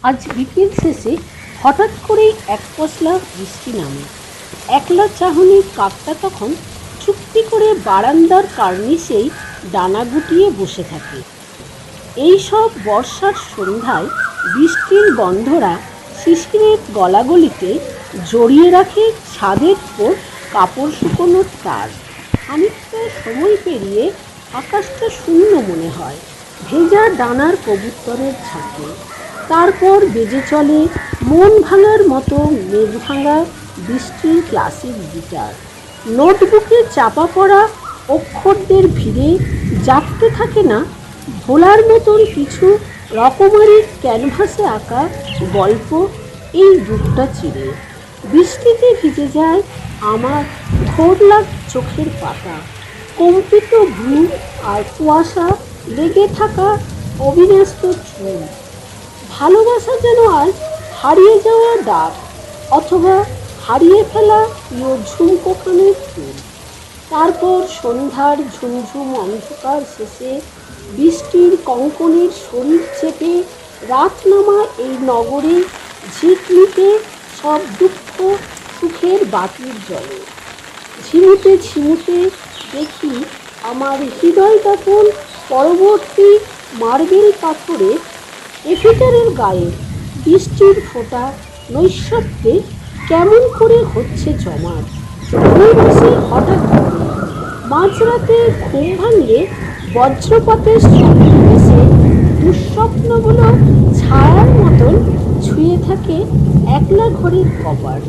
আজ বিকেল শেষে হঠাৎ করেই এক পশলা বৃষ্টি নামে। একলা চাহনির কাকটা তখন চুপটি করে বারান্দার কার্নিশেই ডানা গুটিয়ে বসে থাকে। এই সব বর্ষার সন্ধ্যায় বৃষ্টির গন্ধরা শিশিরের গলাগলিতে জড়িয়ে রাখে ছাদের উপর কাপড় শুকোনোর তার। খানিকটা সময় পেরিয়ে আকাশটা শূন্য মনে হয় ভেজা ডানার কবুতরের ঝাঁকে। তারপর বেজে চলে মন ভাঙার মতো মেঘ ভাঙা বৃষ্টির ক্লাসিক গিটার। নোটবুকে চাপা পড়া অক্ষরদের ভিড়ে জাগতে থাকে না ভোলার মতন কিছু রকমারি ক্যানভাসে আঁকা গল্প এই বুকটা চিরে। বৃষ্টিতে ভিজে যায় আমার ঘোরলাগ চোখের পাতা, কম্পিত ভ্রু আর কুয়াশা লেগে থাকা অবিন্যস্ত চুল। ভালোবাসা যেন আজ হারিয়ে যাওয়া ডাক, অথবা হারিয়ে ফেলা প্রিয় ঝুমকো কানের ফুল। তারপর সন্ধ্যার ঝুমঝুম অন্ধকার শেষে বৃষ্টির কঙ্কনের শরীর চেপে রাত নামা এই নগরে ঝিকমিকে সব দুঃখ সুখের বাতির জলে। ঝিমুতে ঝিমুতে দেখি আমার হৃদয় তখন পরবর্তী মার্বেল পাথরে এফিটারের গায়ে বৃষ্টির ফোঁটা নৈঃশব্দে কেমন করে হচ্ছে জমাট। ঘুম আসে হঠাৎ করে, মাঝরাতে ঘুম ভাঙলে বজ্রপাতের শব্দ এসে দুঃস্বপ্নগুলো ছায়ার মতন ছুঁয়ে থাকে একলা ঘরের কপাট।